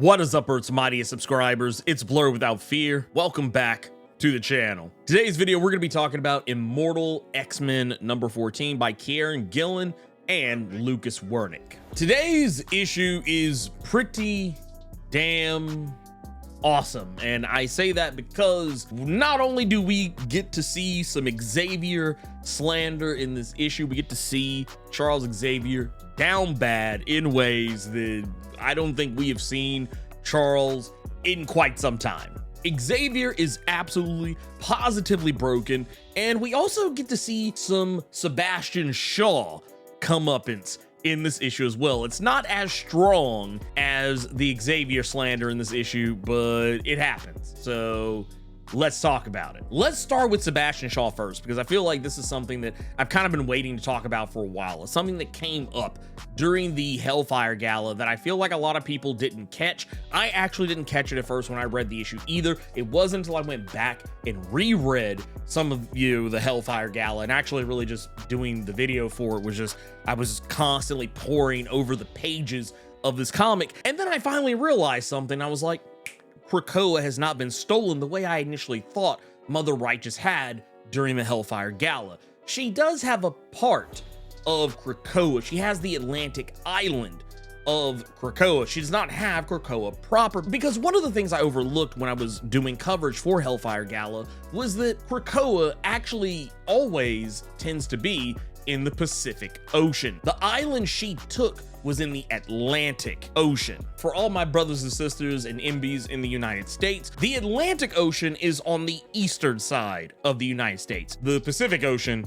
What is up, Earth's mightiest subscribers? It's Blerd without fear. Welcome back to the channel. Today's video, we're going to be talking about Immortal X-Men number 14 by Kieran Gillen and Lucas Wernick. Today's issue is pretty damn awesome, and I say that because not only do we get to see some Xavier slander in this issue, we get to see Charles Xavier down bad in ways that I don't think we have seen Charles in quite some time. Xavier is absolutely positively broken, and we also get to see some Sebastian Shaw comeuppance in this issue as well. It's not as strong as the Xavier slander in this issue, but it happens. So let's talk about it. Let's start with Sebastian Shaw first, because I feel like this is something that I've kind of been waiting to talk about for a while. It's something that came up during the Hellfire Gala that I feel like a lot of people didn't catch. I actually didn't catch it at first when I read the issue either. It wasn't until I went back and reread some of the Hellfire Gala, and actually really just doing the video for it was just, I was constantly poring over the pages of this comic. And then I finally realized something. I was like, Krakoa has not been stolen the way I initially thought Mother Righteous had during the Hellfire Gala. She does have a part of Krakoa. She has the Atlantic island of Krakoa. She does not have Krakoa proper, because one of the things I overlooked when I was doing coverage for Hellfire Gala was that Krakoa actually always tends to be in the Pacific Ocean. The island she took was in the Atlantic Ocean. For all my brothers and sisters and MBs in the United States, the Atlantic Ocean is on the eastern side of the United States. The Pacific Ocean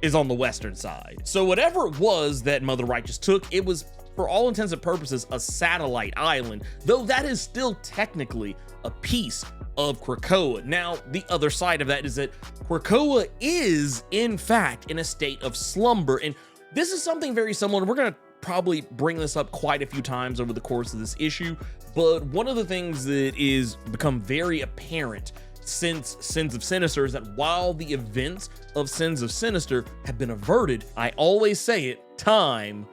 is on the western side. So whatever it was that Mother Righteous took, it was for all intents and purposes a satellite island, though that is still technically a piece of Krakoa. Now, the other side of that is that Krakoa is in fact in a state of slumber, and this is something very similar. We're gonna probably bring this up quite a few times over the course of this issue, but one of the things that is become very apparent since Sins of Sinister is that while the events of Sins of Sinister have been averted, I always say it, time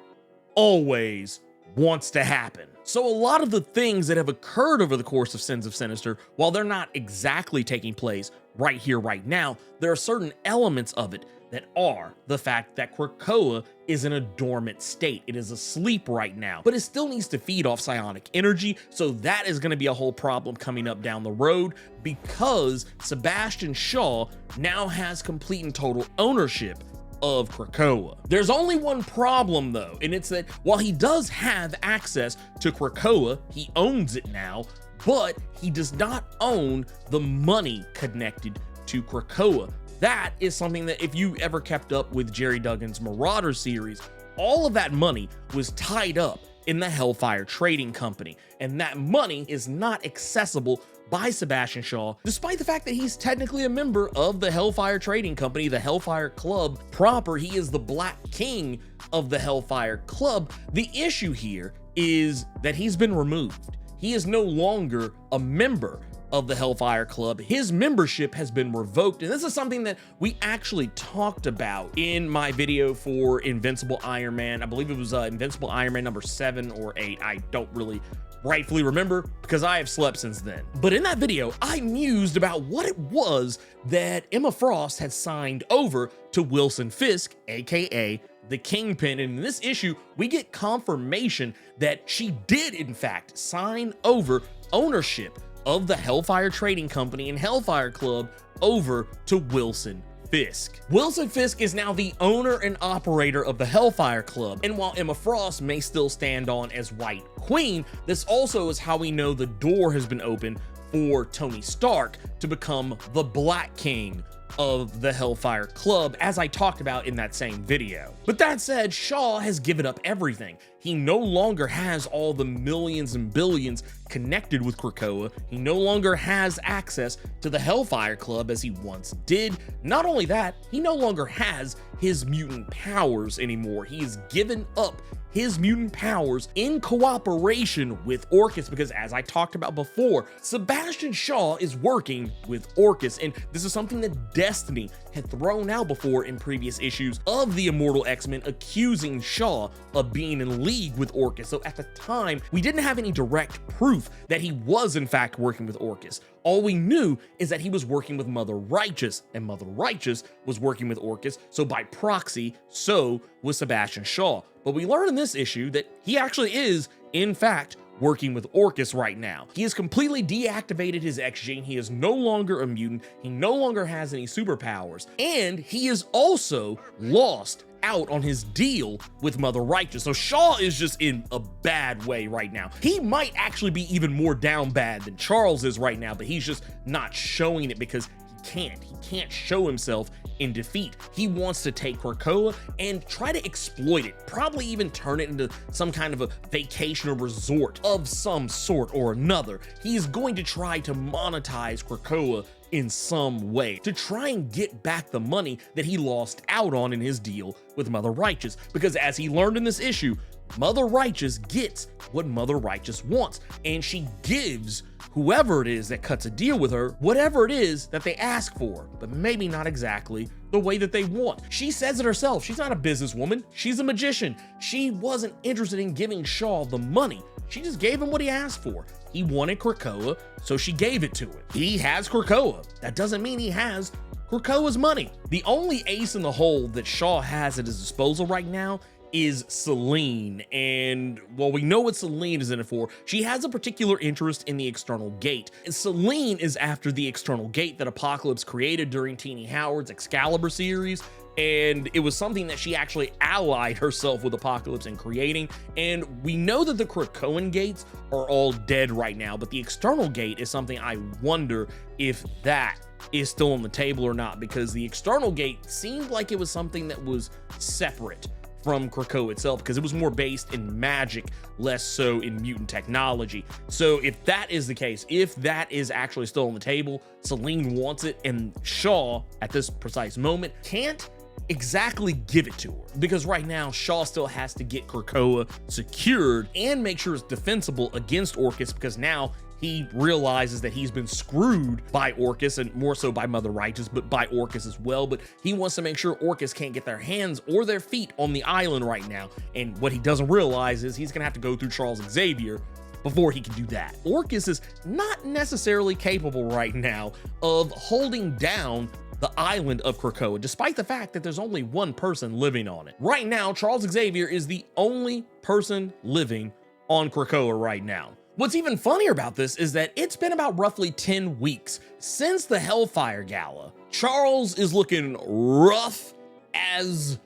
always wants to happen. So a lot of the things that have occurred over the course of Sins of Sinister, while they're not exactly taking place right here, right now, there are certain elements of it that are the fact that Krakoa is in a dormant state. It is asleep right now, but it still needs to feed off psionic energy. So that is going to be a whole problem coming up down the road, because Sebastian Shaw now has complete and total ownership of Krakoa. There's only one problem though, and it's that while he does have access to Krakoa, he owns it now, but he does not own the money connected to Krakoa. That is something that if you ever kept up with Jerry Duggan's Marauder series, all of that money was tied up in the Hellfire Trading Company, and that money is not accessible by Sebastian Shaw, despite the fact that he's technically a member of the Hellfire Trading Company, the Hellfire Club proper. He is the Black King of the Hellfire Club. The issue here is that he's been removed. He is no longer a member of the Hellfire Club. His membership has been revoked, and this is something that we actually talked about in my video for Invincible Iron Man. I believe it was Invincible Iron Man number 7 or 8. I don't really rightfully remember because I have slept since then. But in that video, I mused about what it was that Emma Frost had signed over to Wilson Fisk, aka the Kingpin. And in this issue, we get confirmation that she did in fact sign over ownership of the Hellfire Trading Company and Hellfire Club over to Wilson Fisk. Wilson Fisk is now the owner and operator of the Hellfire Club, and while Emma Frost may still stand on as White Queen, this also is how we know the door has been opened for Tony Stark to become the Black King of the Hellfire Club, as I talked about in that same video. But that said, Shaw has given up everything. He no longer has all the millions and billions connected with Krakoa. He no longer has access to the Hellfire Club as he once did. Not only that, he no longer has his mutant powers anymore. He has given up his mutant powers in cooperation with Orchis, because as I talked about before, Sebastian Shaw is working with Orchis, and this is something that Destiny had thrown out before in previous issues of the Immortal X-Men, accusing Shaw of being in league with Orchis. So at the time, we didn't have any direct proof that he was in fact working with Orchis. All we knew is that he was working with Mother Righteous, and Mother Righteous was working with Orchis, so by proxy, so was Sebastian Shaw. But we learned in this issue that he actually is, in fact, working with Orchis right now. He has completely deactivated his X gene. He is no longer a mutant. He no longer has any superpowers. And he is also lost out on his deal with Mother Righteous. So Shaw is just in a bad way right now. He might actually be even more down bad than Charles is right now, but he's just not showing it because he can't show himself in defeat. He wants to take Krakoa and try to exploit it, probably even turn it into some kind of a vacation or resort of some sort or another. He's going to try to monetize Krakoa in some way to try and get back the money that he lost out on in his deal with Mother Righteous, because as he learned in this issue, Mother Righteous gets what Mother Righteous wants, and she gives whoever it is that cuts a deal with her whatever it is that they ask for, but maybe not exactly the way that they want. She says it herself. She's not a businesswoman. She's a magician. She wasn't interested in giving Shaw the money. She just gave him what he asked for. He wanted Krakoa, so she gave it to him. He has Krakoa. That doesn't mean he has Krakoa's money. The only ace in the hole that Shaw has at his disposal right now is Selene, and well, we know what Selene is in it for. She has a particular interest in the External Gate, and Selene is after the External Gate that Apocalypse created during Teenie Howard's Excalibur series, and it was something that she actually allied herself with Apocalypse in creating. And we know that the Krakoan gates are all dead right now, but the External Gate is something I wonder if that is still on the table or not, because the External Gate seemed like it was something that was separate from Krakoa itself, because it was more based in magic, less so in mutant technology. So if that is the case, if that is actually still on the table, Selene wants it, and Shaw at this precise moment can't exactly give it to her, because right now Shaw still has to get Krakoa secured and make sure it's defensible against Orchis, because now he realizes that he's been screwed by Orchis, and more so by Mother Righteous, but by Orchis as well. But he wants to make sure Orchis can't get their hands or their feet on the island right now. And what he doesn't realize is he's gonna have to go through Charles Xavier before he can do that. Orchis is not necessarily capable right now of holding down the island of Krakoa, despite the fact that there's only one person living on it. Right now, Charles Xavier is the only person living on Krakoa right now. What's even funnier about this is that it's been about roughly 10 weeks since the Hellfire Gala. Charles is looking rough as,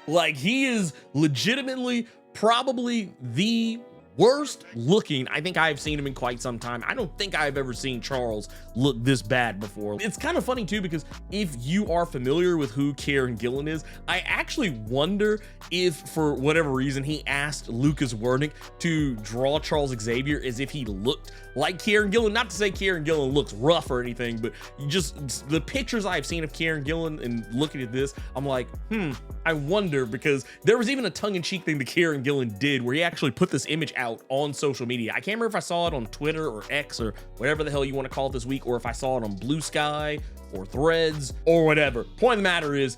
like, he is legitimately probably the worst looking I think I've seen him in quite some time. I don't think I've ever seen Charles look this bad before. It's kind of funny too, because if you are familiar with who Kieran Gillen is, I actually wonder if for whatever reason he asked Lucas Wernick to draw Charles Xavier as if he looked like Kieran Gillen. Not to say Kieran Gillen looks rough or anything, but just the pictures I've seen of Kieran Gillen and looking at this, I'm like, I wonder, because there was even a tongue-in-cheek thing that Kieran Gillen did where he actually put this image out on social media. I can't remember if I saw it on Twitter or X or whatever the hell you want to call it this week, or if I saw it on Blue Sky or Threads or whatever. Point of the matter is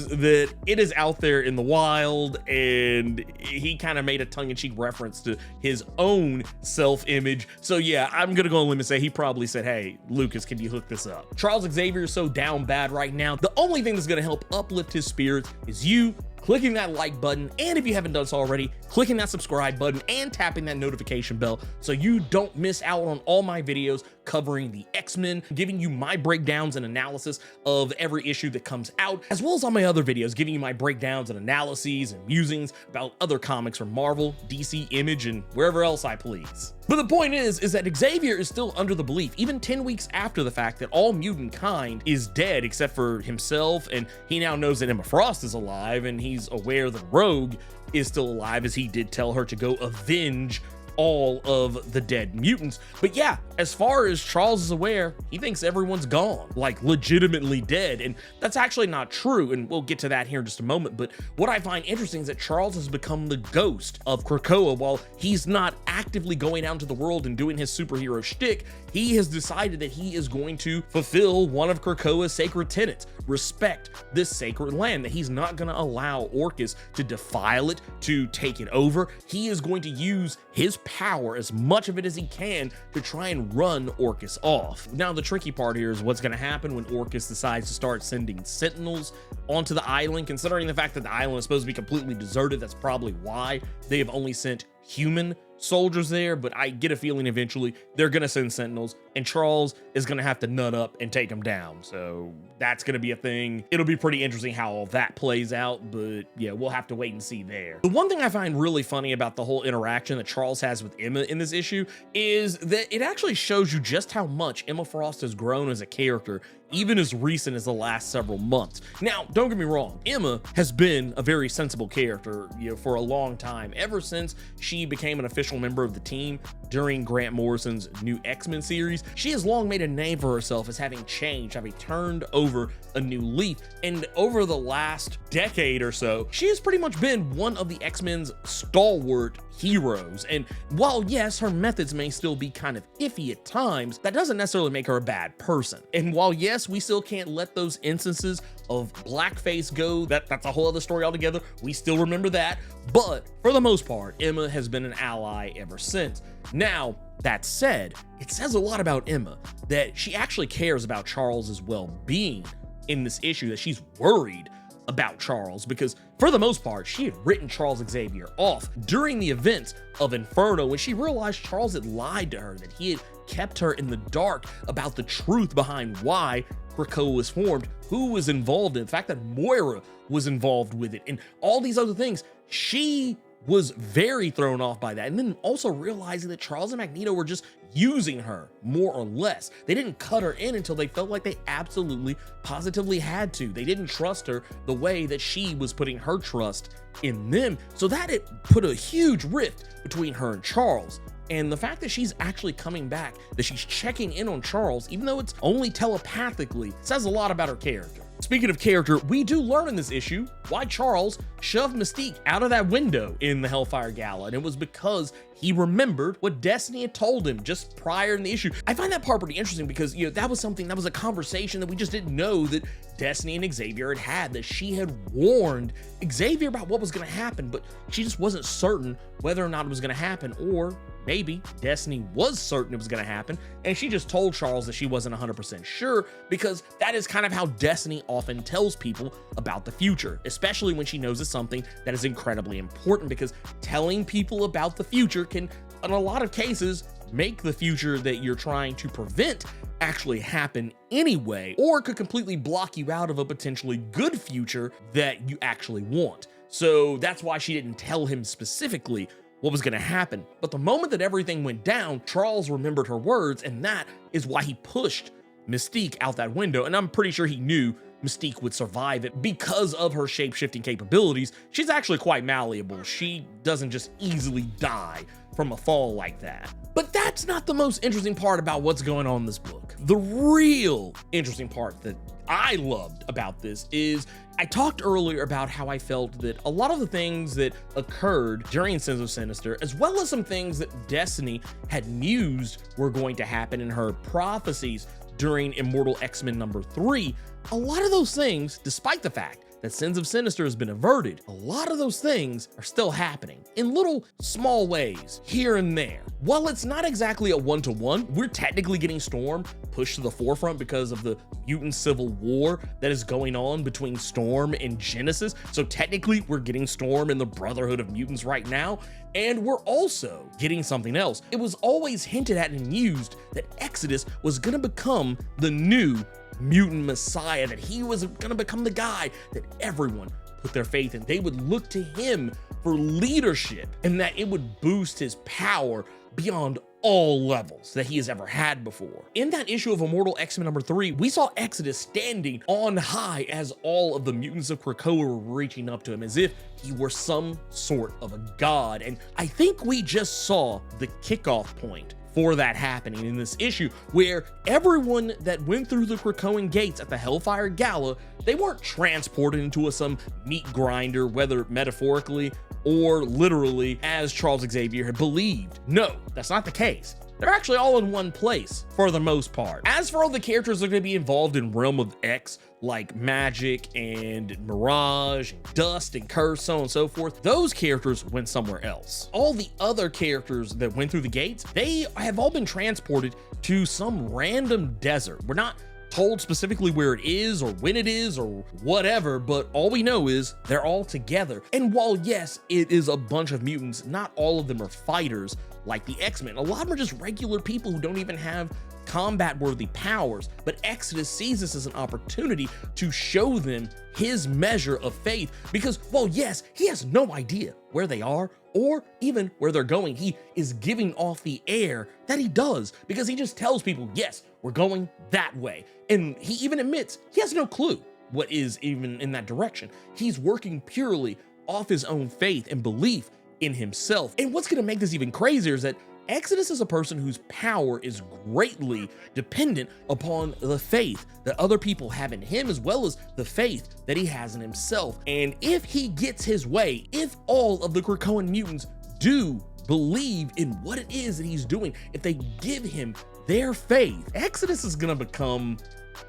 that it is out there in the wild, and he kind of made a tongue-in-cheek reference to his own self-image. So yeah, I'm gonna go on a limb and say he probably said, hey, Lucas, can you hook this up? Charles Xavier is so down bad right now. The only thing that's gonna help uplift his spirits is you clicking that like button, and if you haven't done so already, clicking that subscribe button and tapping that notification bell so you don't miss out on all my videos covering the X-Men, giving you my breakdowns and analysis of every issue that comes out, as well as all my other videos, giving you my breakdowns and analyses and musings about other comics from Marvel, DC, Image, and wherever else I please. But the point is that Xavier is still under the belief, even 10 weeks after the fact, that all mutant kind is dead except for himself, and he now knows that Emma Frost is alive, and he's aware that Rogue is still alive, as he did tell her to go avenge all of the dead mutants. But yeah, as far as Charles is aware, he thinks everyone's gone, like legitimately dead. And that's actually not true. And we'll get to that here in just a moment. But what I find interesting is that Charles has become the ghost of Krakoa. While he's not actively going out into the world and doing his superhero shtick, he has decided that he is going to fulfill one of Krakoa's sacred tenets: respect this sacred land, that he's not going to allow Orcus to defile it, to take it over. He is going to use his power, as much of it as he can, to try and run Orcus off. Now, the tricky part here is what's going to happen when Orcus decides to start sending sentinels onto the island. Considering the fact that the island is supposed to be completely deserted, that's probably why they have only sent human soldiers there. But I get a feeling eventually they're gonna send sentinels, and Charles is gonna have to nut up and take them down. So that's gonna be a thing. It'll be pretty interesting how all that plays out, but yeah, we'll have to wait and see there. The one thing I find really funny about the whole interaction that Charles has with Emma in this issue is that it actually shows you just how much Emma Frost has grown as a character, even as recent as the last several months. Now, don't get me wrong, Emma has been a very sensible character, for a long time, ever since she became an official member of the team during Grant Morrison's new X-Men series. She has long made a name for herself as having changed, having turned over a new leaf, and over the last decade or so, she has pretty much been one of the X-Men's stalwart heroes. And while yes, her methods may still be kind of iffy at times, that doesn't necessarily make her a bad person. And while yes, we still can't let those instances of blackface go, that's a whole other story altogether, we still remember that, but for the most part, Emma has been an ally ever since. Now, that said, it says a lot about Emma that she actually cares about Charles's well-being in this issue, that she's worried about Charles, because for the most part, she had written Charles Xavier off during the events of Inferno when she realized Charles had lied to her, that he had kept her in the dark about the truth behind why Krakoa was formed, who was involved in the fact that Moira was involved with it, and all these other things. She was very thrown off by that, and then also realizing that Charles and Magneto were just using her, more or less. They didn't cut her in until they felt like they absolutely, positively had to. They didn't trust her the way that she was putting her trust in them. So that it put a huge rift between her and Charles. And the fact that she's actually coming back, that she's checking in on Charles, even though it's only telepathically, says a lot about her character. Speaking of character, we do learn in this issue why Charles shoved Mystique out of that window in the Hellfire Gala, and it was because he remembered what Destiny had told him just prior in the issue. I find that part pretty interesting because, that was a conversation that we just didn't know that Destiny and Xavier had, that she had warned Xavier about what was going to happen, but she just wasn't certain whether or not it was going to happen, or maybe Destiny was certain it was going to happen, and she just told Charles that she wasn't 100% sure, because that is kind of how Destiny often tells people about the future, especially when she knows it's something that is incredibly important, because telling people about the future can, in a lot of cases, make the future that you're trying to prevent actually happen anyway, or could completely block you out of a potentially good future that you actually want. So that's why she didn't tell him specifically what was going to happen. But the moment that everything went down, Charles remembered her words, and that is why he pushed Mystique out that window. And I'm pretty sure he knew Mystique would survive it because of her shape-shifting capabilities. She's actually quite malleable. She doesn't just easily die from a fall like that. But that's not the most interesting part about what's going on in this book. The real interesting part that I loved about this is I talked earlier about how I felt that a lot of the things that occurred during Sins of Sinister, as well as some things that Destiny had mused were going to happen in her prophecies during Immortal X-Men #3, a lot of those things, despite the fact that Sins of Sinister has been averted, a lot of those things are still happening in little small ways here and there. While it's not exactly a one-to-one, we're technically getting Storm pushed to the forefront because of the mutant civil war that is going on between Storm and Genesis. So technically we're getting Storm and the Brotherhood of Mutants right now, and we're also getting something else. It was always hinted at and used that Exodus was gonna become the new mutant messiah, that he was gonna become the guy that everyone put their faith in. They would look to him for leadership, and that it would boost his power beyond all levels that he has ever had before. In that issue of Immortal X-Men number 3, we saw Exodus standing on high as all of the mutants of Krakoa were reaching up to him as if he were some sort of a god. And I think we just saw the kickoff point for that happening in this issue, where everyone that went through the Krakoan gates at the Hellfire Gala, they weren't transported into some meat grinder, whether metaphorically or literally, as Charles Xavier had believed. No, that's not the case. They're actually all in one place for the most part. As for all the characters that are going to be involved in Realm of X, like Magic and Mirage, and Dust and Curse, so on and so forth, those characters went somewhere else. All the other characters that went through the gates, they have all been transported to some random desert. We're not told specifically where it is or when it is or whatever, but all we know is they're all together. And while yes, it is a bunch of mutants, not all of them are fighters like the X-Men. A lot of them are just regular people who don't even have combat-worthy powers, but Exodus sees this as an opportunity to show them his measure of faith, because while yes, he has no idea where they are or even where they're going, he is giving off the air that he does, because he just tells people, yes, we're going that way. And he even admits he has no clue what is even in that direction. He's working purely off his own faith and belief in himself. And what's going to make this even crazier is that Exodus is a person whose power is greatly dependent upon the faith that other people have in him, as well as the faith that he has in himself. And if he gets his way, if all of the Krakoan mutants do believe in what it is that he's doing, if they give him their faith, Exodus is gonna become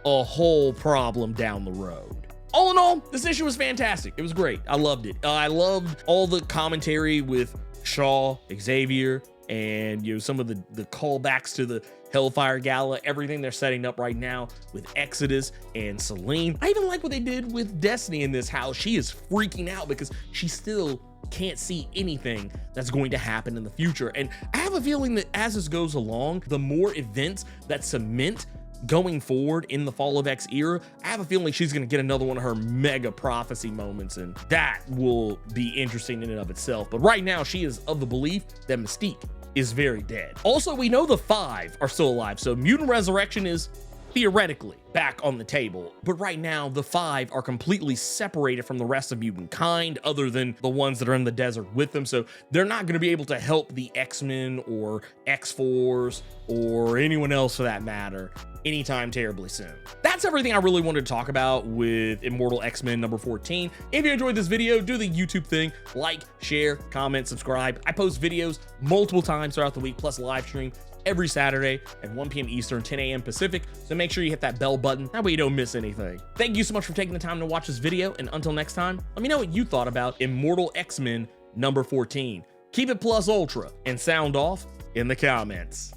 a whole problem down the road. All in all, this issue was fantastic. It was great. I loved it. I loved all the commentary with Shaw, Xavier, and some of the callbacks to the Hellfire Gala, everything they're setting up right now with Exodus and Selene. I even like what they did with Destiny in this, how she is freaking out because she still can't see anything that's going to happen in the future. And I have a feeling that as this goes along, the more events that cement going forward in the Fall of X era, I have a feeling she's going to get another one of her mega prophecy moments, and that will be interesting in and of itself. But right now, she is of the belief that Mystique is very dead. Also, we know the 5 are still alive, so Mutant Resurrection is theoretically back on the table. But right now, the 5 are completely separated from the rest of mutant kind, other than the ones that are in the desert with them. So they're not going to be able to help the X-Men or X-Force or anyone else for that matter anytime terribly soon. That's everything I really wanted to talk about with Immortal X-Men number 14. If you enjoyed this video, do the YouTube thing, like, share, comment, subscribe. I post videos multiple times throughout the week, plus live stream every Saturday at 1 p.m. Eastern, 10 a.m. Pacific, so make sure you hit that bell button, that way you don't miss anything. Thank you so much for taking the time to watch this video, and until next time, let me know what you thought about Immortal X-Men number 14. Keep it plus ultra, and sound off in the comments.